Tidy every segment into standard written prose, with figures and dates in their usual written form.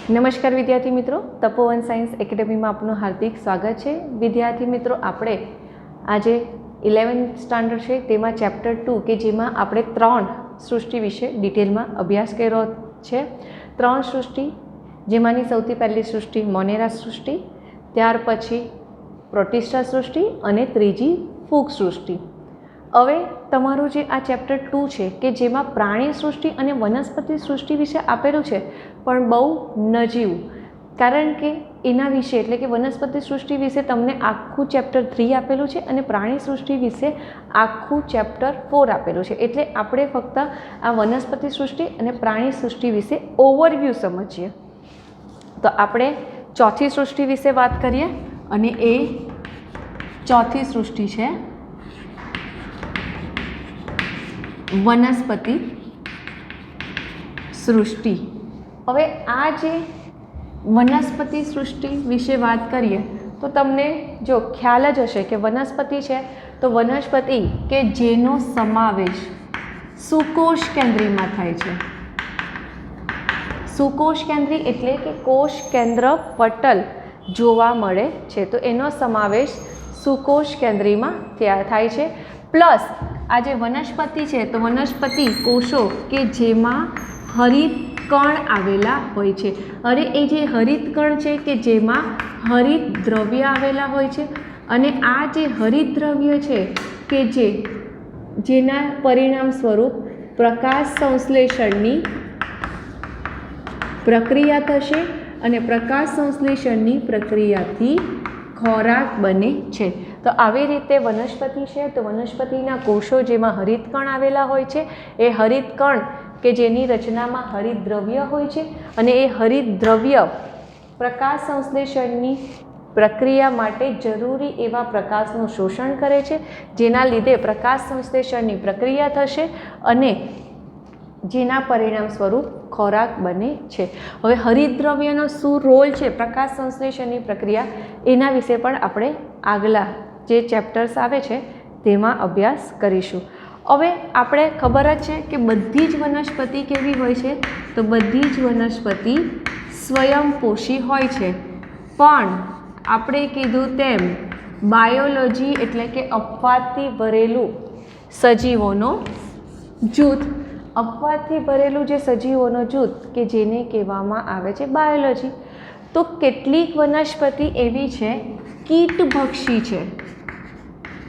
નમસ્કાર વિદ્યાર્થી મિત્રો, તપોવન સાયન્સ એકેડમીમાં આપનું હાર્દિક સ્વાગત છે। વિદ્યાર્થી મિત્રો, આપણે આજે 11th સ્ટાન્ડર્ડ છે તેમાં ચેપ્ટર 2 કે જેમાં આપણે 3 સૃષ્ટિ વિશે ડિટેલમાં અભ્યાસ કર્યો છે। 3 સૃષ્ટિ, જેમાંની સૌથી પહેલી સૃષ્ટિ મોનેરા સૃષ્ટિ, ત્યાર પછી પ્રોટિસ્ટા સૃષ્ટિ અને ત્રીજી ફૂગ સૃષ્ટિ। હવે તમારું જે આ ચેપ્ટર 2 છે કે જેમાં પ્રાણી સૃષ્ટિ અને વનસ્પતિ સૃષ્ટિ વિશે આપેલું છે, પણ બહુ નજીવું, કારણ કે એના વિશે એટલે કે વનસ્પતિ સૃષ્ટિ વિશે તમને આખું ચેપ્ટર 3 આપેલું છે અને પ્રાણી સૃષ્ટિ વિશે આખું ચેપ્ટર 4 આપેલું છે। એટલે આપણે ફક્ત આ વનસ્પતિ સૃષ્ટિ અને પ્રાણી સૃષ્ટિ વિશે ઓવરવ્યૂ સમજીએ। તો આપણે ચોથી સૃષ્ટિ વિશે વાત કરીએ, અને એ ચોથી સૃષ્ટિ છે વનસ્પતિ સૃષ્ટિ। હવે આ જે વનસ્પતિ સૃષ્ટિ વિશે વાત કરીએ તો તમને જો ખ્યાલ જ હશે કે વનસ્પતિ છે તો વનસ્પતિ કે જેનો સમાવેશ સુકોષ કેન્દ્રીમાં થાય છે। સુકોષ કેન્દ્રી એટલે કે કોષ કેન્દ્ર પટલ જોવા મળે છે, તો એનો સમાવેશ સુકોષ કેન્દ્રીમાં થાય છે। પ્લસ આ જે વનસ્પતિ છે તો વનસ્પતિ કોષો કે જેમાં હરિત કણ આવેલા હોય છે, અને એ જે હરિત કણ છે કે જેમાં હરિત દ્રવ્ય આવેલા હોય છે, અને આ જે હરિત દ્રવ્ય છે કે જેના પરિણામ સ્વરૂપ પ્રકાશ સંશ્લેષણની પ્રક્રિયા થશે, અને પ્રકાશ સંશ્લેષણની પ્રક્રિયાથી ખોરાક બને છે। તો આવી રીતે વનસ્પતિ છે તો વનસ્પતિના કોષો જેમાં હરિત કણ આવેલા હોય છે, એ હરિત કણ કે જેની રચનામાં હરિત દ્રવ્ય હોય છે, અને એ હરિત દ્રવ્ય પ્રકાશ સંશ્લેષણની પ્રક્રિયા માટે જરૂરી એવા પ્રકાશનું શોષણ કરે છે, જેના લીધે પ્રકાશ સંશ્લેષણની પ્રક્રિયા થશે અને જેના પરિણામ સ્વરૂપ ખોરાક બને છે। હવે હરિત દ્રવ્યનો શું રોલ છે પ્રકાશ સંશ્લેષણની પ્રક્રિયા, એના વિશે પણ આપણે આગલા જે ચેપ્ટર્સ આવે છે તેમાં અભ્યાસ કરીશું। હવે આપણે ખબર જ છે કે બધી જ વનસ્પતિ કેવી હોય છે, તો બધી જ વનસ્પતિ સ્વયંપોષી હોય છે, પણ આપણે કીધું તેમ બાયોલોજી એટલે કે અપવાદથી ભરેલું સજીવોનો જૂથ, અપવાદથી ભરેલું જે સજીવોનો જૂથ કે જેને કહેવામાં આવે છે બાયોલોજી। તો કેટલીક વનસ્પતિ એવી છે કીટભક્ષી છે।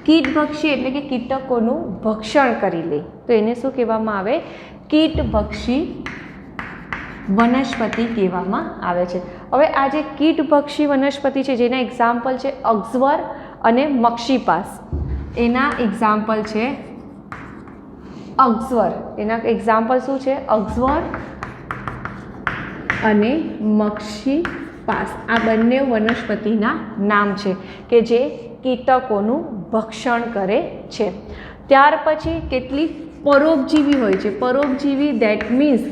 કીટભક્ષી એટલે કે કીટકોનું ભક્ષણ કરી લે, તો એને શું કહેવામાં આવે? કીટભક્ષી વનસ્પતિ કહેવામાં આવે છે। હવે આ જે કીટભક્ષી વનસ્પતિ છે જેના એક્ઝામ્પલ છે અજગર અને મક્ષીપાસ, એના એક્ઝામ્પલ છે અજગર, એના એક્ઝામ્પલ શું છે? અજગર અને મક્ષીપાસ, આ બંને વનસ્પતિના નામ છે કે જે કીટકોનું ભક્ષણ કરે છે। ત્યાર પછી કેટલીક પરોપજીવી હોય છે। પરોપજીવી દેટ મીન્સ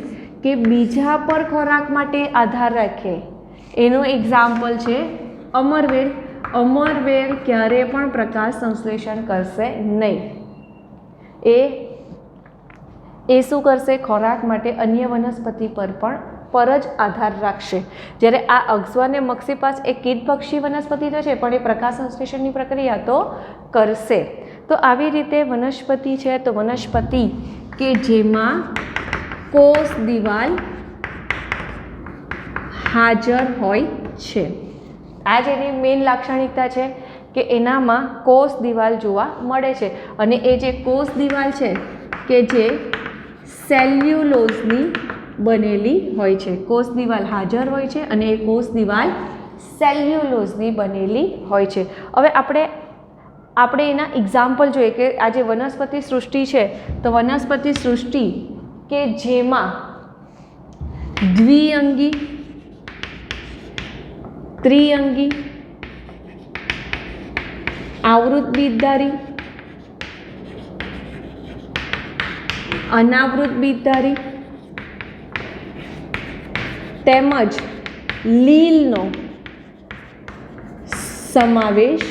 કે બીજા પર ખોરાક માટે આધાર રાખે, એનું એક્ઝામ્પલ છે અમરવેલ। અમરવેલ ક્યારે પણ પ્રકાશ સંશ્લેષણ કરશે નહીં, એ શું કરશે? ખોરાક માટે અન્ય વનસ્પતિ પર જ આધાર રાખશે। જ્યારે આ અજગર અને મક્ષીપાસ એ કીટભક્ષી વનસ્પતિ તો છે, પણ એ પ્રકાશ સંશ્લેષણની પ્રક્રિયા તો કરશે। તો આવી રીતે વનસ્પતિ છે તો વનસ્પતિ કે જેમાં કોષ દિવાલ હાજર હોય છે, આ જેની મેઇન લાક્ષણિકતા છે કે એનામાં કોષ દિવાલ જોવા મળે છે, અને એ જે કોષ દિવાલ છે કે જે સેલ્યુલોઝની બનેલી હોય છે। કોષ દિવાલ હાજર હોય છે અને એ કોષ દિવાલ સેલ્યુલોઝની બનેલી હોય છે। હવે આપણે એના એક્ઝામ્પલ જોઈએ કે આ જે વનસ્પતિ સૃષ્ટિ છે તો વનસ્પતિ સૃષ્ટિ કે જેમાં દ્વિઅંગી, ત્રિઅંગી, આવૃત બીજધારી, અનાવૃત બીજધારી તેમજ લીલનો સમાવેશ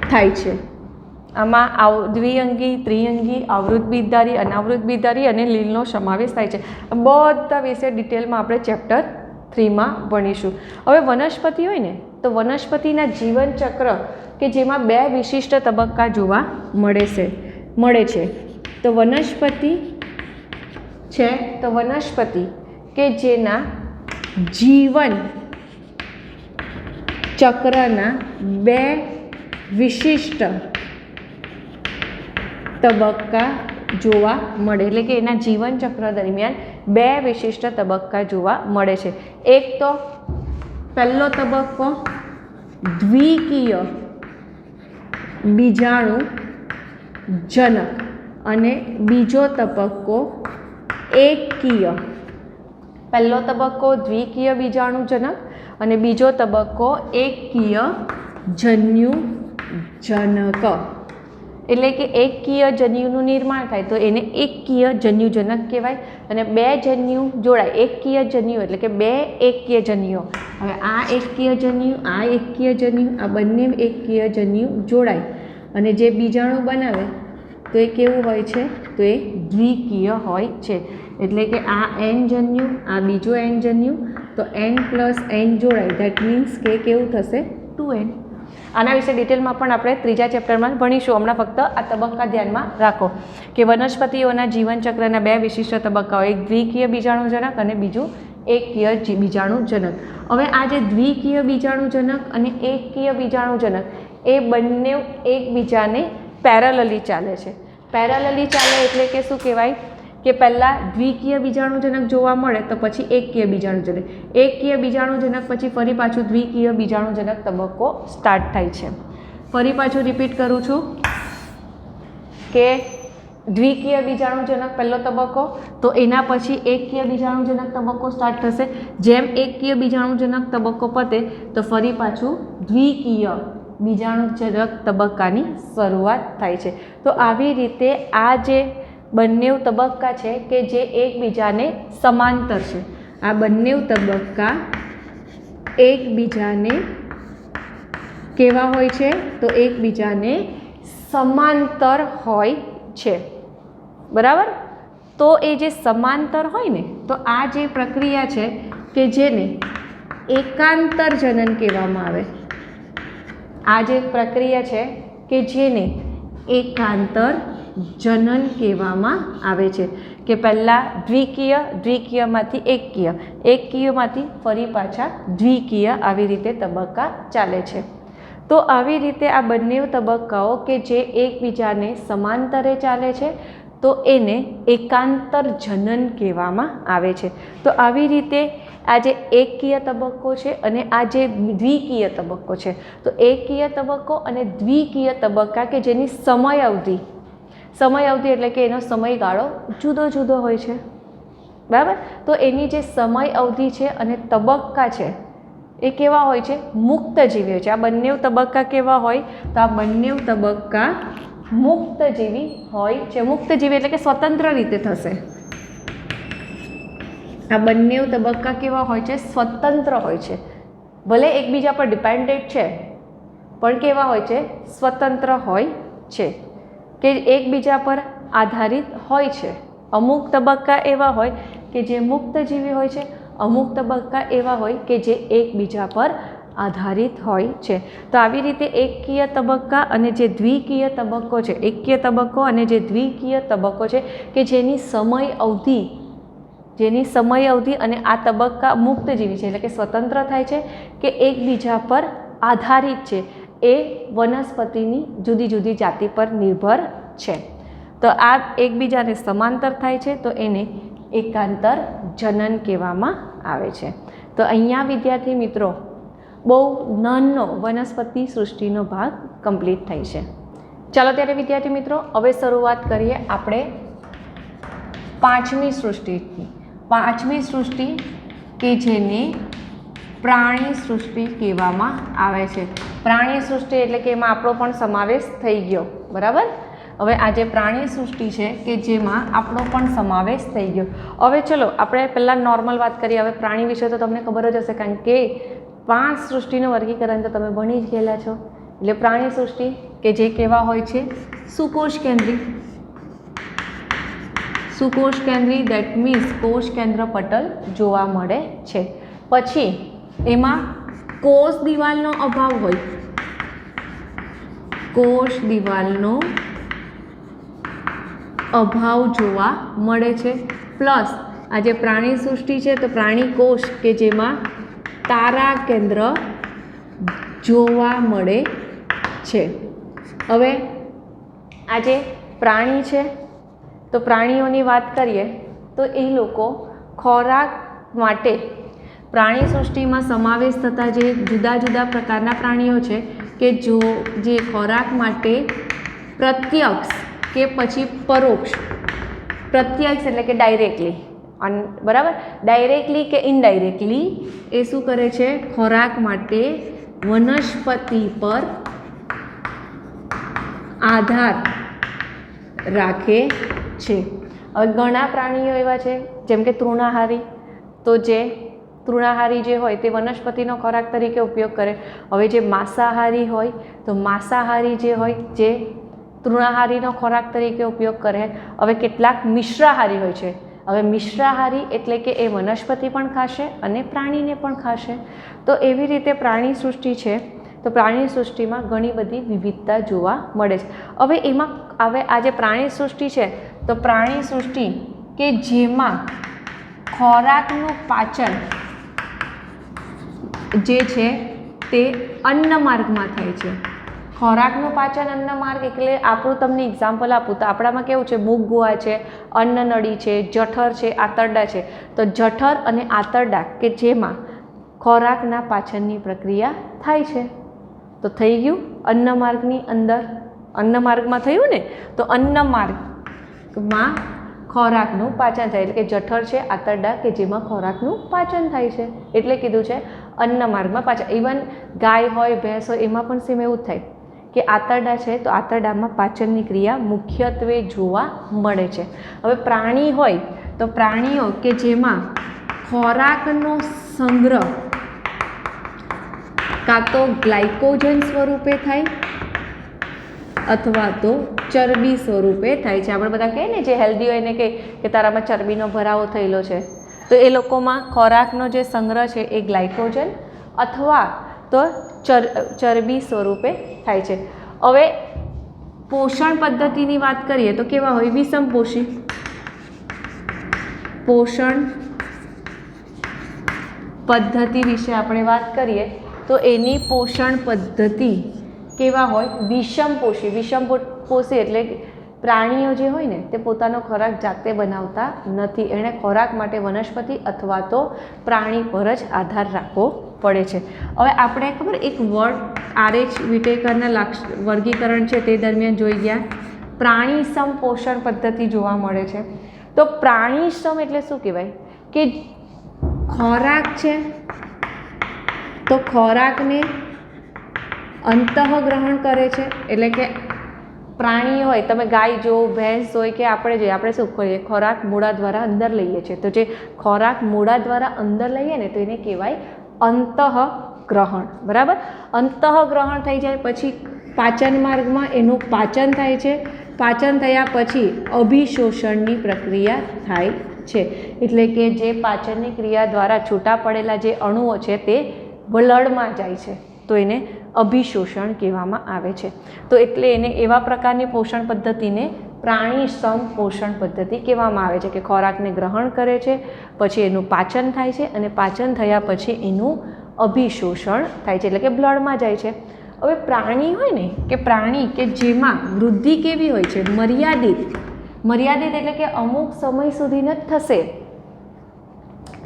થાય છે। આમાં દ્વિઅંગી, ત્રિઅંગી, આવૃત બીજધારી, અનાવૃત બીજધારી અને લીલનો સમાવેશ થાય છે. બધા વિશે ડિટેલમાં આપણે ચેપ્ટર 3માં ભણીશું. હવે વનસ્પતિ હોય ને તો વનસ્પતિના જીવનચક્ર કે જેમાં 2 વિશિષ્ટ તબક્કા જોવા મળે છે. તો વનસ્પતિ છે તો વનસ્પતિ કે જેના જીવન ચક્રના 2 વિશિષ્ટ તબક્કા જોવા મળે, એટલે કે એના જીવન ચક્ર દરમિયાન 2 વિશિષ્ટ તબક્કા જોવા મળે છે. એક તો પહેલો તબક્કો દ્વિકીય બીજાણુ જનક અને બીજો તબક્કો એકકીય. પહેલો તબક્કો દ્વિકીય બીજાણુજનક અને બીજો તબક્કો એકકીય જન્યુજનક. એટલે કે એકકીય જન્યુનું નિર્માણ થાય તો એને એકકીય જન્યુજનક કહેવાય. અને 2 જન્યુ જોડાય, એકકીય જન્યુ એટલે કે 2 એકકીય જન્યુઓ. હવે આ એકકીય જન્યુ, આ એકકીય જન્યુ, આ બંને એકકીય જન્યુ જોડાય અને જે બીજાણુ બનાવે તો એ કેવું હોય છે? તો એ દ્વિકીય હોય છે. એટલે કે આ n જન્યુ, આ બીજો n જન્યુ, તો n + n જોડાય, ધેટ મીન્સ કે કેવું થશે? 2n. આના વિશે ડિટેલમાં પણ આપણે 3જા ચેપ્ટરમાં ભણીશું. હમણાં ફક્ત આ તબક્કા ધ્યાનમાં રાખો કે વનસ્પતિઓના જીવનચક્રના 2 વિશિષ્ટ તબક્કાઓ, એક દ્વિકીય બીજાણુજનક અને બીજું એકકીય બીજાણુજનક. હવે આ જે દ્વિકીય બીજાણુજનક અને એકકીય બીજાણુજનક એ બંને એકબીજાને પેરેલલી ચાલે છે. પેરેલલી ચાલે એટલે કે શું કહેવાય? કે પહેલાં દ્વિકીય બીજાણુજનક જોવા મળે તો પછી એકકીય બીજાણુજનક, એકકીય બીજાણુજનક પછી ફરી પાછું દ્વિકીય બીજાણુજનક તબક્કો સ્ટાર્ટ થાય છે. ફરી પાછું રિપીટ કરું છું કે દ્વિકીય બીજાણુજનક પહેલો તબક્કો, તો એના પછી એકકીય બીજાણુજનક તબક્કો સ્ટાર્ટ થશે. જેમ એકકીય બીજાણુજનક તબક્કો પતે તો ફરી પાછું દ્વિકીય બીજાણુજનક તબક્કાની શરૂઆત થાય છે. તો આવી રીતે આ જે બંને તબક્કા છે કે જે એકબીજાને સમાંતર છે, આ બંને તબક્કા એકબીજાને કેવા હોય છે? તો એકબીજાને સમાંતર હોય છે. બરાબર? તો એ જે સમાંતર હોય ને તો આ જે પ્રક્રિયા છે કે જેને એકાંતર જનન કહેવામાં આવે, આ જે પ્રક્રિયા છે કે જેને એકાંતર જનન કહેવામાં આવે છે. કે પહેલાં દ્વિકીય, દ્વિકીયમાંથી એકકીય, એકકીયમાંથી ફરી પાછા દ્વિકીય, આવી રીતે તબક્કા ચાલે છે. તો આવી રીતે આ બંને તબક્કાઓ કે જે એકબીજાને સમાંતરે ચાલે છે તો એને એકાંતર જનન કહેવામાં આવે છે. તો આવી રીતે આ જે એકકીય તબક્કો છે અને આ જે દ્વિકીય તબક્કો છે, તો એકકીય તબક્કો અને દ્વિકીય તબક્કા કે જેની સમય અવધિ એટલે કે એનો સમયગાળો જુદો જુદો હોય છે. બરાબર? તો એની જે સમય અવધિ છે અને તબક્કા છે એ કેવા હોય છે? મુક્તજીવી હોય છે. આ બંને તબક્કા કેવા હોય? તો આ બંને તબક્કા મુક્તજીવી હોય છે. મુક્તજીવી એટલે કે સ્વતંત્ર રીતે થશે. આ બંને તબક્કા કેવા હોય છે? સ્વતંત્ર હોય છે. ભલે એકબીજા પર ડિપેન્ડેન્ટ છે પણ કેવા હોય છે? સ્વતંત્ર હોય છે, કે એકબીજા પર આધારિત હોય છે. અમુક તબક્કા એવા હોય કે જે મુક્તજીવી હોય છે, અમુક તબક્કા એવા હોય કે જે એકબીજા પર આધારિત હોય છે. તો આવી રીતે એકકીય તબક્કા અને જે દ્વિકીય તબક્કો છે, એકકીય તબક્કો અને જે દ્વિકીય તબક્કો છે કે જેની સમય અવધિ અને આ તબક્કા મુક્તજીવી છે એટલે કે સ્વતંત્ર થાય છે કે એકબીજા પર આધારિત છે, એ વનસ્પતિની જુદી જુદી જાતિ પર નિર્ભર છે. તો આ એકબીજાને સમાંતર થાય છે તો એને એકાંતર જનન કહેવામાં આવે છે. તો અહીંયા વિદ્યાર્થી મિત્રો બહુ નાનો વનસ્પતિ સૃષ્ટિનો ભાગ કમ્પ્લીટ થાય છે. ચાલો ત્યારે વિદ્યાર્થી મિત્રો હવે શરૂઆત કરીએ આપણે 5મી સૃષ્ટિથી. 5મી સૃષ્ટિ કે જેને પ્રાણી સૃષ્ટિ કહેવામાં આવે છે. પ્રાણી સૃષ્ટિ એટલે કે એમાં આપણો પણ સમાવેશ થઈ ગયો. બરાબર? હવે આ જે પ્રાણી સૃષ્ટિ છે કે જેમાં આપણો પણ સમાવેશ થઈ ગયો. હવે ચલો આપણે પહેલાં નોર્મલ વાત કરીએ. હવે પ્રાણી વિશે તો તમને ખબર જ હશે, કારણ કે 5 સૃષ્ટિનું વર્ગીકરણ તો તમે ભણી જ ગયેલા છો. એટલે પ્રાણી સૃષ્ટિ કે જે કેવા હોય છે સુકોષ કેન્દ્રી. સુકોષ કેન્દ્રી દેટ મીન્સ કોષ કેન્દ્ર પટલ જોવા મળે છે. પછી એમાં કોષ દિવાલનો અભાવ હોય, કોષ દિવાલનો અભાવ જોવા મળે છે. પ્લસ આ જે પ્રાણી સૃષ્ટિ છે તો પ્રાણી કોષ કે જેમાં તારા કેન્દ્ર જોવા મળે છે. હવે આ જે પ્રાણી છે તો પ્રાણીઓની વાત કરીએ તો એ લોકો ખોરાક માટે પ્રાણી સૃષ્ટિમાં સમાવેશ થતા જે જુદા જુદા પ્રકારના પ્રાણીઓ છે કે જે ખોરાક માટે પ્રત્યક્ષ કે પછી પરોક્ષ, પ્રત્યક્ષ એટલે કે ડાયરેક્ટલી, બરાબર, ડાયરેક્ટલી કે ઇનડાયરેક્ટલી એ શું કરે છે, ખોરાક માટે વનસ્પતિ પર આધાર રાખે છે. હવે ઘણા પ્રાણીઓ એવા છે જેમ કે તૃણાહારી, તો જે તૃણાહારી જે હોય તે વનસ્પતિનો ખોરાક તરીકે ઉપયોગ કરે. હવે જે માંસાહારી હોય તો માંસાહારી જે હોય જે તૃણાહારીનો ખોરાક તરીકે ઉપયોગ કરે. હવે કેટલાક મિશ્રાહારી હોય છે. હવે મિશ્રાહારી એટલે કે એ વનસ્પતિ પણ ખાશે અને પ્રાણીને પણ ખાશે. તો એવી રીતે પ્રાણી સૃષ્ટિ છે તો પ્રાણી સૃષ્ટિમાં ઘણી બધી વિવિધતા જોવા મળે છે. હવે એમાં આ જે પ્રાણી સૃષ્ટિ છે તો પ્રાણી સૃષ્ટિ કે જેમાં ખોરાકનું પાચન જે છે તે અન્ન માર્ગમાં થાય છે. ખોરાકનું પાચન અન્ન માર્ગ એટલે આપણું તમને એક્ઝામ્પલ આપું તો આપણામાં કેવું છે, મુખ ગુહા છે, અન્નનળી છે, જઠર છે, આંતરડા છે. તો જઠર અને આંતરડા કે જેમાં ખોરાકના પાચનની પ્રક્રિયા થાય છે. તો થઈ ગયું અન્ન માર્ગની અંદર, અન્ન માર્ગમાં થયું ને, તો અન્ન માર્ગમાં ખોરાકનું પાચન થાય એટલે કે જઠર છે, આંતરડા કે જેમાં ખોરાકનું પાચન થાય છે એટલે કીધું છે અન્ન માર્ગમાં પાચન. ઇવન ગાય હોય, ભેંસ હોય એમાં પણ સેમ એવું જ થાય કે આંતરડા છે તો આંતરડામાં પાચનની ક્રિયા મુખ્યત્વે જોવા મળે છે. હવે પ્રાણી હોય તો પ્રાણીઓ કે જેમાં ખોરાકનો સંગ્રહ કાં તો ગ્લાયકોજન સ્વરૂપે થાય અથવા તો ચરબી સ્વરૂપે થાય છે. આપણે બધા કહીએ ને જે હેલ્ધી હોય એને કહે કે તારામાં ચરબીનો ભરાવો થયેલો છે, તો એ લોકોમાં ખોરાકનો જે સંગ્રહ છે એ ગ્લાયકોજન અથવા તો ચરબી સ્વરૂપે થાય છે. હવે પોષણ પદ્ધતિની વાત કરીએ તો કેવા હોય, વિષમપોષી. પોષણ પદ્ધતિ વિશે આપણે વાત કરીએ તો એની પોષણ પદ્ધતિ કેવા હોય, વિષમપોષી. વિષમપોષી એટલે પ્રાણીઓ જે હોય ને તે પોતાનો ખોરાક જાતે બનાવતા નથી, એણે ખોરાક માટે વનસ્પતિ અથવા તો પ્રાણી પર જ આધાર રાખવો પડે છે. હવે આપણે ખબર એક વર્ડ RH વિટેકરના વર્ગીકરણ છે તે દરમિયાન જોઈ ગયા, પ્રાણીસમ પોષણ પદ્ધતિ જોવા મળે છે. તો પ્રાણીસમ એટલે શું કહેવાય કે ખોરાક છે તો ખોરાકને અંતઃગ્રહણ કરે છે એટલે કે પ્રાણી હોય, તમે ગાય જો, ભેંસ હોય કે આપણે જોઈએ, આપણે શું કરીએ, ખોરાક મોઢા દ્વારા અંદર લઈએ છીએ. તો જે ખોરાક મોઢા દ્વારા અંદર લઈએ ને તો એને કહેવાય અંતઃગ્રહણ, બરાબર. અંતઃગ્રહણ થઈ જાય પછી પાચન માર્ગમાં એનું પાચન થાય છે. પાચન થયા પછી અભિશોષણની પ્રક્રિયા થાય છે એટલે કે જે પાચનની ક્રિયા દ્વારા છૂટા પડેલા જે અણુઓ છે તે બ્લડમાં જાય છે તો એને અભિશોષણ કહેવામાં આવે છે. તો એટલે એને એવા પ્રકારની પોષણ પદ્ધતિને પ્રાણીસમ પોષણ પદ્ધતિ કહેવામાં આવે છે કે ખોરાકને ગ્રહણ કરે છે, પછી એનું પાચન થાય છે અને પાચન થયા પછી એનું અભિશોષણ થાય છે એટલે કે બ્લડમાં જાય છે. હવે પ્રાણી હોય ને કે પ્રાણી કે જેમાં વૃદ્ધિ કેવી હોય છે, મર્યાદિત. મર્યાદિત એટલે કે અમુક સમય સુધીને જ થશે,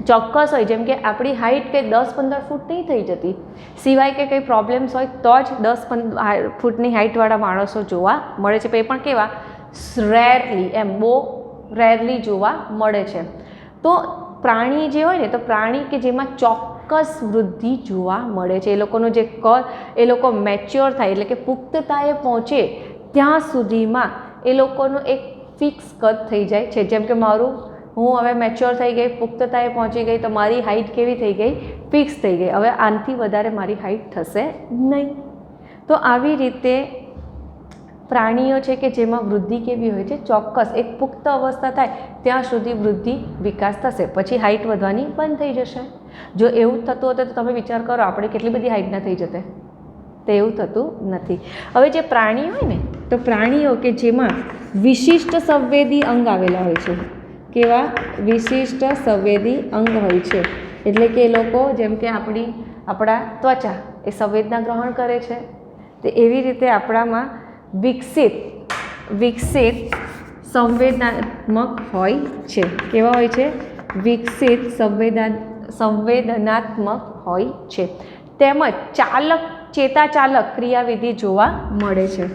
ચોક્કસ હોય. જેમ કે આપણી હાઇટ કંઈ 10-15 ફૂટ નહીં થઈ જતી, સિવાય કે કંઈ પ્રોબ્લેમ્સ હોય તો જ 10-15 ફૂટની હાઇટવાળા માણસો જોવા મળે છે. એ પણ કેવા, રેરલી, એમ બહુ રેરલી જોવા મળે છે. તો પ્રાણી જે હોય ને તો પ્રાણી કે જેમાં ચોક્કસ વૃદ્ધિ જોવા મળે છે, એ લોકોનું જે કદ, એ લોકો મેચ્યોર થાય એટલે કે પુખ્તતાએ પહોંચે ત્યાં સુધીમાં એ લોકોનું એક ફિક્સ કદ થઈ જાય છે. જેમ કે હું હવે મેચ્યોર થઈ ગઈ, પુખ્તતાએ પહોંચી ગઈ તો મારી હાઇટ કેવી થઈ ગઈ, ફિક્સ થઈ ગઈ. હવે આનાથી વધારે મારી હાઇટ થશે નહીં. તો આવી રીતે પ્રાણીઓ છે કે જેમાં વૃદ્ધિ કેવી હોય છે, ચોક્કસ એક પુખ્ત અવસ્થા થાય ત્યાં સુધી વૃદ્ધિ વિકાસ થશે, પછી હાઇટ વધવાની બંધ થઈ જશે. જો એવું થતું હતું તો તમે વિચાર કરો આપણે કેટલી બધી હાઇટના થઈ જતે, તો એવું થતું નથી. હવે જે પ્રાણીઓ હોય ને, તો પ્રાણીઓ કે જેમાં વિશિષ્ટ સંવેદી અંગ આવેલા હોય છે, કેવા વિશિષ્ટ સંવેદી અંગ હોય છે, એટલે કે એ લોકો જેમ કે આપણા ત્વચા એ સંવેદના ગ્રહણ કરે છે, તો એવી રીતે આપણામાં વિકસિત સંવેદનાત્મક હોય છે. કેવા હોય છે? વિકસિત સંવેદનાત્મક હોય છે. તેમજ ચેતાચાલક ક્રિયાવિધિ જોવા મળે છે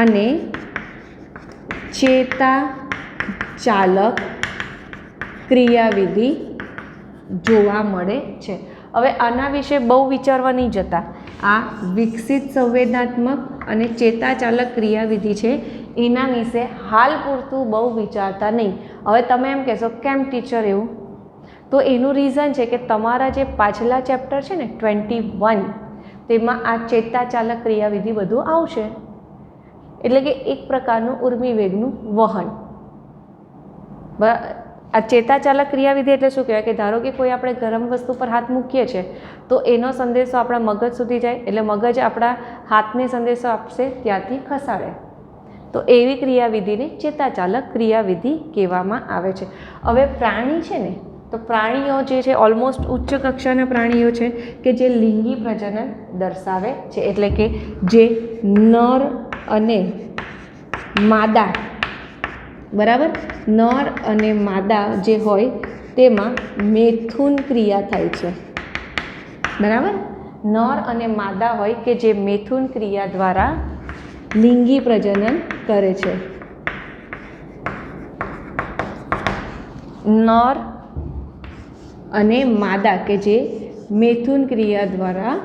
અને ચેતાચાલક ક્રિયાવિધિ જોવા મળે છે. હવે આના વિશે બહુ વિચારવા નહીં જતા. આ વિકસિત સંવેદનાત્મક અને ચેતાચાલક ક્રિયાવિધિ છે એના વિશે હાલ પૂરતું બહુ વિચારતા નહીં. હવે તમે એમ કહેશો કેમ ટીચર એવું? તો એનું રીઝન છે કે તમારા જે પાછલા ચેપ્ટર છે ને 21 તેમાં આ ચેતાચાલક ક્રિયાવિધિ બધું આવશે. એટલે કે એક પ્રકારનું ઉર્મિવેગનું વહન. આ ચેતાચાલક ક્રિયાવિધિ એટલે શું કહેવાય કે ધારો કે કોઈ આપણે ગરમ વસ્તુ પર હાથ મૂકીએ છીએ તો એનો સંદેશો આપણા મગજ સુધી જાય, એટલે મગજ આપણા હાથને સંદેશો આપશે, ત્યાંથી ખસાડે. તો એવી ક્રિયાવિધિને ચેતાચાલક ક્રિયાવિધિ કહેવામાં આવે છે. હવે પ્રાણી છે ને, તો પ્રાણીઓ જે છે ઓલમોસ્ટ ઉચ્ચ કક્ષાના પ્રાણીઓ છે કે જે લિંગી પ્રજનન દર્શાવે છે, એટલે કે જે નર અને માદા, બરાબર, નર અને માદા જે હોય તેમાં મેથુન ક્રિયા થાય છે. બરાબર, નર અને માદા હોય કે જે મેથુન ક્રિયા દ્વારા લિંગી પ્રજનન કરે છે. નર અને માદા કે જે મેથુન ક્રિયા દ્વારા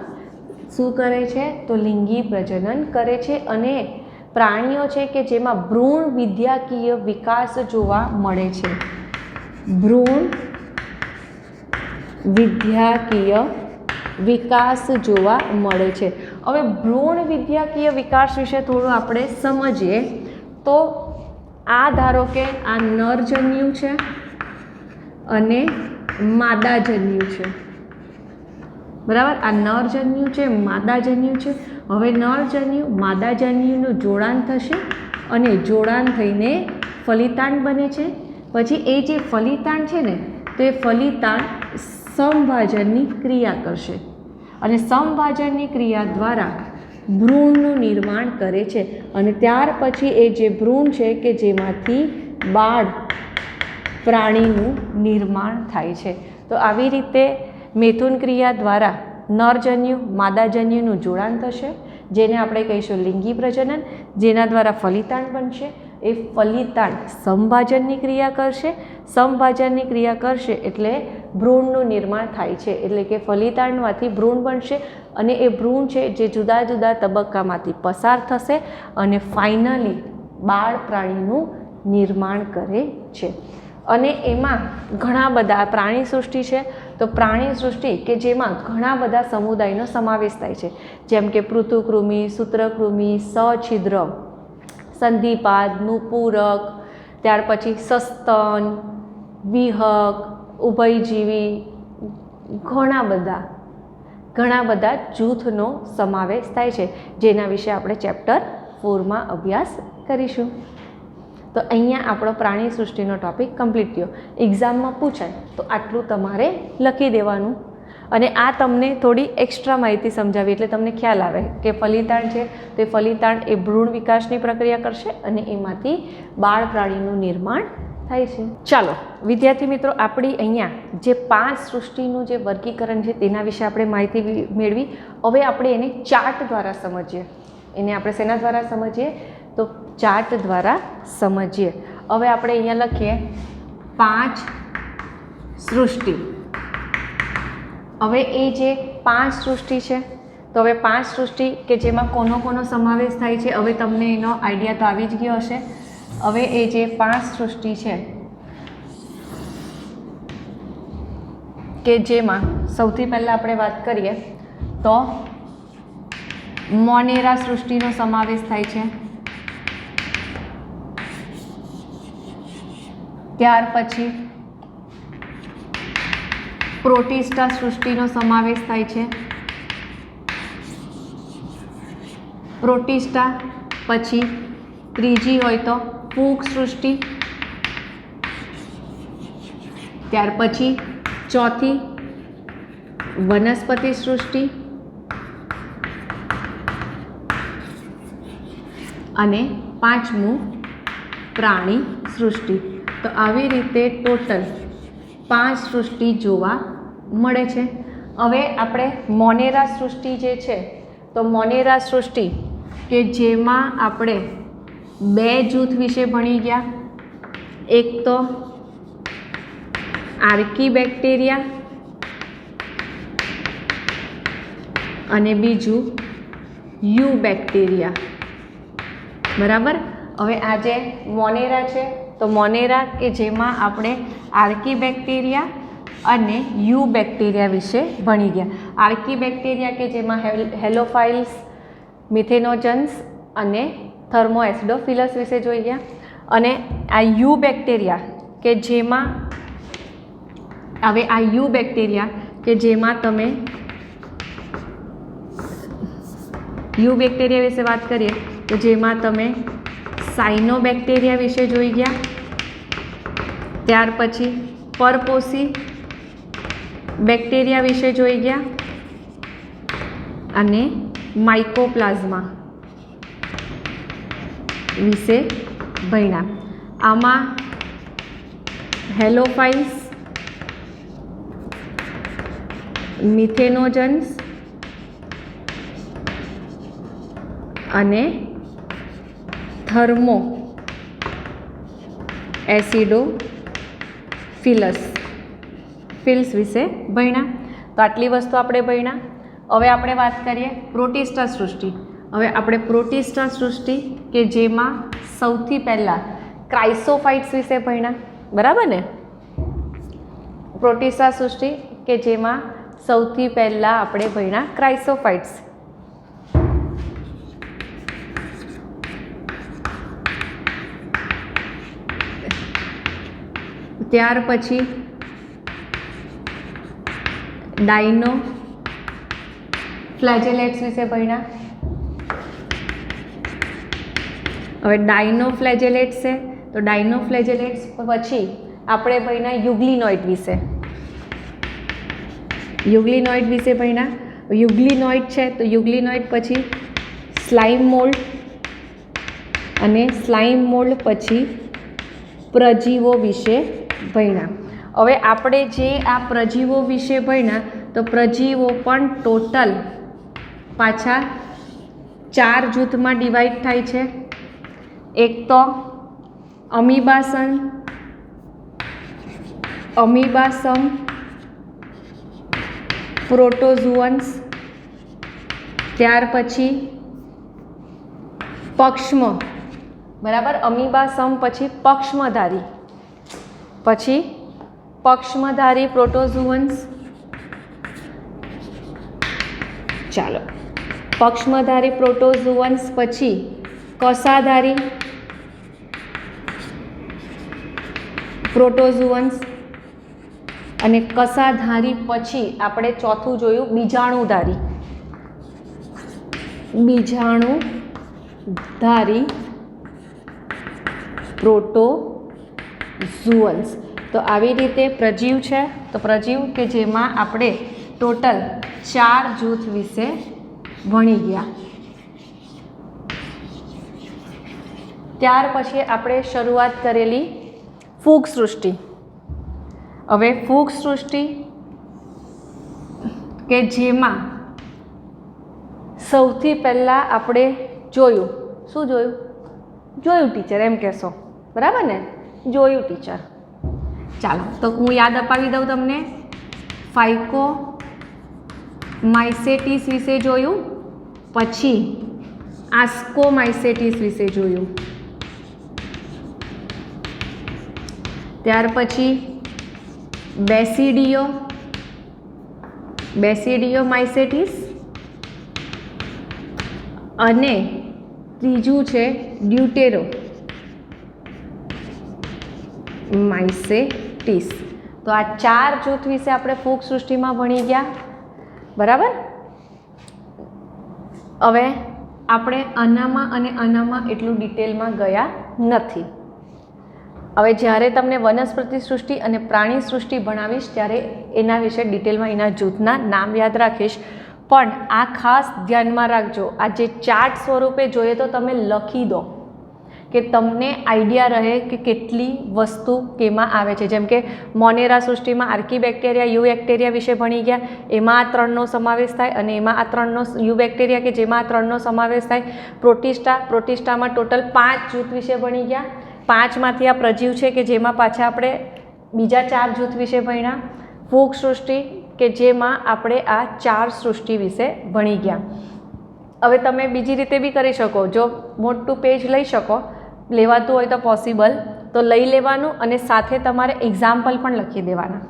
શું કરે છે? તો લિંગી પ્રજનન કરે છે. અને પ્રાણીઓ છે કે જેમાં ભ્રૂણ વિદ્યાકીય વિકાસ જોવા મળે છે. ભ્રૂણ વિદ્યાકીય વિકાસ જોવા મળે છે. હવે ભ્રૂણ વિદ્યાકીય વિકાસ વિશે થોડું આપણે સમજીએ તો આ ધારો કે આ નરજન્યુ છે અને માદાજન્યુ છે. બરાબર, આ નરજન્યુ છે, માદાજન્યુ છે. હવે નરજન્યુ માદાજન્યુનું જોડાણ થશે અને જોડાણ થઈને ફલિતાંડ બને છે. પછી એ જે ફલિતાંડ છે ને, તો એ ફલિતાંડ સમભાજનની ક્રિયા કરશે અને સમભાજનની ક્રિયા દ્વારા ભ્રૂણનું નિર્માણ કરે છે. અને ત્યાર પછી એ જે ભ્રૂણ છે કે જેમાંથી બાળ પ્રાણીનું નિર્માણ થાય છે. તો આવી રીતે મેથુન ક્રિયા દ્વારા નરજન્યુ માદાજન્યુનું જોડાણ થશે, જેને આપણે કહીશું લિંગી પ્રજનન, જેના દ્વારા ફલિતાંડ બનશે. એ ફલિતાંડ સમભાજનની ક્રિયા કરશે, સમભાજનની ક્રિયા કરશે એટલે ભ્રૂણનું નિર્માણ થાય છે. એટલે કે ફલિતાંડમાંથી ભ્રૂણ બનશે અને એ ભ્રૂણ છે જે જુદા જુદા તબક્કામાંથી પસાર થશે અને ફાઇનલી બાળ પ્રાણીનું નિર્માણ કરે છે. અને એમાં ઘણા બધા પ્રાણી સૃષ્ટિ છે, તો પ્રાણી સૃષ્ટિ કે જેમાં ઘણા બધા સમુદાયનો સમાવેશ થાય છે, જેમ કે પૃથુકૃમિ, સૂત્રકૃમિ, સછિદ્ર, સંધિપાદ, નુપૂરક, ત્યાર પછી સસ્તન, વિહક, ઉભયજીવી, ઘણા બધા જૂથનો સમાવેશ થાય છે, જેના વિશે આપણે ચેપ્ટર 4માં અભ્યાસ કરીશું. તો અહીંયા આપણો પ્રાણી સૃષ્ટિનો ટૉપિક કમ્પ્લીટ થયો. એક્ઝામમાં પૂછાય તો આટલું તમારે લખી દેવાનું. અને આ તમને થોડી એક્સ્ટ્રા માહિતી સમજાવી એટલે તમને ખ્યાલ આવે કે ફલિતાંડ છે તે ફલિતાંડ એ ભ્રૂણ વિકાસની પ્રક્રિયા કરશે અને એમાંથી બાળ પ્રાણીનું નિર્માણ થાય છે. ચાલો વિદ્યાર્થી મિત્રો, આપણી અહીંયા જે 5 સૃષ્ટિનું જે વર્ગીકરણ છે તેના વિશે આપણે માહિતી મેળવી. હવે આપણે એને ચાર્ટ દ્વારા સમજીએ. એને આપણે શેના દ્વારા સમજીએ? તો ચાર્ટ દ્વારા સમજીએ. હવે આપણે અહીંયા લખીએ 5 સૃષ્ટિ. હવે એ જે 5 સૃષ્ટિ છે, તો હવે 5 સૃષ્ટિ કે જેમાં કોનો સમાવેશ થાય છે, હવે તમને એનો આઈડિયા તો આવી જ ગયો હશે. હવે એ જે 5 સૃષ્ટિ છે કે જેમાં સૌથી પહેલાં આપણે વાત કરીએ તો મોનેરા સૃષ્ટિનો સમાવેશ થાય છે. ત્યાર પછી પ્રોટિસ્ટા સૃષ્ટિનો સમાવેશ થાય છે. પ્રોટિસ્ટા પછી ત્રીજી હોય તો ફૂગ સૃષ્ટિ, ત્યાર પછી ચોથી વનસ્પતિ સૃષ્ટિ અને પાંચમું પ્રાણી સૃષ્ટિ. તો આવી રીતે ટોટલ 5 સૃષ્ટિ જોવા મળે છે. હવે આપણે મોનેરા સૃષ્ટિ જે છે, તો મોનેરા સૃષ્ટિ કે જેમાં આપણે 2 જૂથ વિશે ભણી ગયા. એક તો આર્કીબેક્ટેરિયા અને બીજું યુબેક્ટેરિયા. બરાબર. હવે આ જે મોનેરા છે, તો મોનેરા કે જેમાં આપણે આર્કીબેક્ટેરિયા અને યુબેક્ટેરિયા વિશે ભણી ગયા. આર્કીબેક્ટેરિયા કે જેમાં હેલોફાઇલ્સ, મિથેનોજન્સ અને થર્મોએસિડોફિલસ વિશે જોઈ ગયા. અને આ યુબેક્ટેરિયા કે જેમાં હવે આ યુબેક્ટેરિયા કે જેમાં તમે યુબેક્ટેરિયા વિશે વાત કરીએ તો જેમાં તમે સાયનોબેક્ટેરિયા વિશે જોઈ ગયા. ત્યાર પછી પરપોષી બેક્ટેરિયા વિશે જોઈ ગયા અને માઇકોપ્લાઝમા વિશે ભણ્યા. આમાં હેલોફાઇલ્સ, મિથેનોજન્સ અને થર્મો એસિડોફિલસ વિશે ભણ્યા. તો આટલી વસ્તુ આપણે ભણ્યા. હવે આપણે વાત કરીએ પ્રોટિસ્ટા સૃષ્ટિ. હવે આપણે પ્રોટિસ્ટા સૃષ્ટિ કે જેમાં સૌથી પહેલાં ક્રાઇસોફાઇટ્સ વિશે ભણ્યા. બરાબર ને? પ્રોટિસ્ટા સૃષ્ટિ કે જેમાં સૌથી પહેલાં આપણે ભણ્યા ક્રાઇસોફાઇટ્સ. ત્યાર પછી ડાયનો ફ્લેજેલેટ્સ વિશે ભણ્યા. હવે ડાયનો ફ્લેજેલેટ્સ છે, તો ડાયનો ફ્લેજેલેટ્સ પછી આપણે ભણ્યા યુગ્લિનોઇડ વિશે. યુગ્લિનોઇડ વિશે ભણ્યા. યુગ્લિનોઇડ છે, તો યુગ્લિનોઇડ પછી સ્લાઇમ મોલ્ડ અને સ્લાઇમ મોલ્ડ પછી પ્રજીવો વિશે ભણ્યા. હવે આપણે જે આ પ્રજીવો વિશે ભણ્યા, તો પ્રજીવો પણ ટોટલ પાછા 4 જૂથમાં ડિવાઈડ થાય છે. એક તો અમીબાસમ, પ્રોટોઝુઅન્સ, ત્યાર પછી પક્ષમ. બરાબર. અમીબાસમ પછી પક્ષમધારી, પછી પક્ષમધારી પ્રોટોઝુઅન્સ. ચાલો, પક્ષમધારી પ્રોટોઝુઅન્સ પછી કસાધારી પ્રોટોઝુઅન્સ અને કસાધારી પછી આપણે ચોથું જોયું બીજાણુધારી પ્રોટોઝુઅન્સ. તો આવી રીતે પ્રજીવ છે, તો પ્રજીવ કે જેમાં આપણે ટોટલ 4 જૂથ વિશે ભણી ગયા. ત્યાર પછી આપણે શરૂઆત કરેલી ફૂગ સૃષ્ટિ. હવે ફૂગ સૃષ્ટિ કે જેમાં સૌથી પહેલાં આપણે જોયું, શું જોયું? જોયું ટીચર એમ કહેશો. બરાબર ને? જોયું ટીચર. ચાલો, તો હું યાદ અપાવી દઉં તમને. ફાઇકોમાઇસેટિસ વિશે જોયું, પછી આસ્કોમાઇસેટિસ વિશે જોયું, ત્યાર પછી બેસિડિયોમાઇસેટિસ અને ત્રીજું છે ડ્યુટેરો માઇસેટીસ. તો આ 4 જૂથ વિશે આપણે ફૂગ સૃષ્ટિમાં ભણી ગયા, બરાબર. હવે આપણે આનામાં અને આનામાં એટલું ડિટેલમાં ગયા નથી. હવે જ્યારે તમને વનસ્પતિ સૃષ્ટિ અને પ્રાણી સૃષ્ટિ ભણાવીશ ત્યારે એના વિશે ડિટેલમાં એના જૂથના નામ યાદ રાખીશ. પણ આ ખાસ ધ્યાનમાં રાખજો, આ જે ચાર્ટ સ્વરૂપે જોઈએ તો તમે લખી દો કે તમને આઈડિયા રહે કે કેટલી વસ્તુ કેમાં આવે છે. જેમ કે મોનેરા સૃષ્ટિમાં આર્કીબેક્ટેરિયા, યુ બેક્ટેરિયા વિશે ભણી ગયા, એમાં આ 3નો સમાવેશ થાય, અને એમાં આ 3નો યુ બેક્ટેરિયા કે જેમાં આ 3નો સમાવેશ થાય. પ્રોટિસ્ટામાં ટોટલ 5 જૂથ વિશે ભણી ગયા. 5માંથી આ પ્રજીવ છે કે જેમાં પાછા આપણે બીજા 4 જૂથ વિશે ભણ્યા. ફૂગ સૃષ્ટિ કે જેમાં આપણે આ 4 સૃષ્ટિ વિશે ભણી ગયા. હવે તમે બીજી રીતે બી કરી શકો, જો મોટું પેજ લઈ શકો, લેવાતું હોય તો પોસિબલ તો લઈ લેવાનું અને સાથે તમારે એક્ઝામ્પલ પણ લખી દેવાના.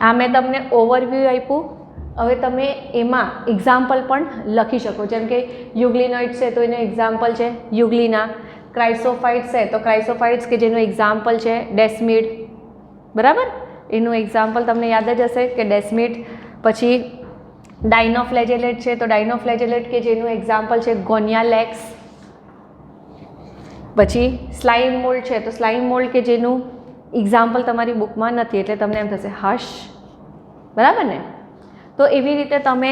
આ મેં તમને ઓવરવ્યૂ આપ્યું, હવે તમે એમાં એક્ઝામ્પલ પણ લખી શકો. જેમ કે યુગ્લિનોઇડ છે તો એનું એક્ઝામ્પલ છે યુગ્લિના. ક્રાઇસોફાઇટ્સ છે તો ક્રાઇસોફાઇટ્સ કે જેનું એક્ઝામ્પલ છે ડેસ્મિડ, બરાબર. એનું એક્ઝામ્પલ તમને યાદ જ હશે કે ડેસ્મિડ. પછી ડાયનોફ્લેજેલેટ છે તો ડાયનોફ્લેજેલેટ કે જેનું એક્ઝામ્પલ છે ગોનિયાલેક્સ. પછી સ્લાઇમ મોલ્ડ છે તો સ્લાઇમ મોલ્ડ કે જેનું એક્ઝામ્પલ તમારી બુકમાં નથી એટલે તમને એમ થશે હશ, બરાબર ને. તો એવી રીતે તમે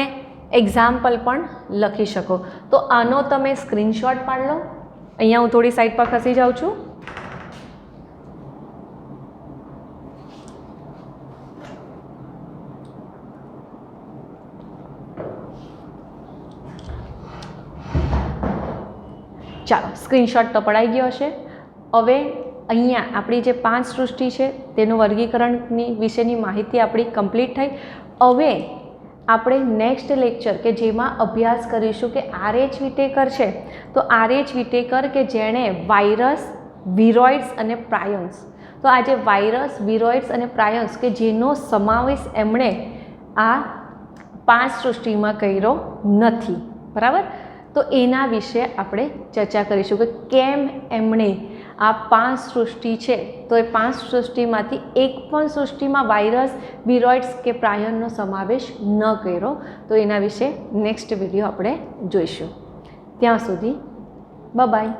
એક્ઝામ્પલ પણ લખી શકો. તો આનો તમે સ્ક્રીનશોટ પાડી લો. અહીંયા હું થોડી સાઈડ પર ખસી જાઉં છું. ચાલો, સ્ક્રીનશોટ તો પડાઈ ગયો હશે. હવે અહીંયા આપણી જે 5 સૃષ્ટિ છે તેનું વર્ગીકરણની વિશેની માહિતી આપણી કમ્પ્લીટ થઈ. હવે આપણે નેક્સ્ટ લેક્ચર કે જેમાં અભ્યાસ કરીશું કે RH વિટેકર છે તો RH વિટેકર કે જેણે વાયરસ, વિરોઇડ્સ અને પ્રાયન્સ, તો આ જે વાયરસ, વિરોઇડ્સ અને પ્રાયન્સ કે જેનો સમાવેશ એમણે આ 5 સૃષ્ટિમાં કર્યો નથી, બરાબર. તો એના વિશે આપણે ચર્ચા કરીશું કે કેમ એમણે આ 5 સૃષ્ટિ છે તો એ 5 સૃષ્ટિમાંથી એક પણ સૃષ્ટિમાં વાયરસ, વિરોઇડ્સ કે પ્રાયનનો સમાવેશ ન કર્યો. તો એના વિશે નેક્સ્ટ વિડીયો આપણે જોઈશું. ત્યાં સુધી બાય.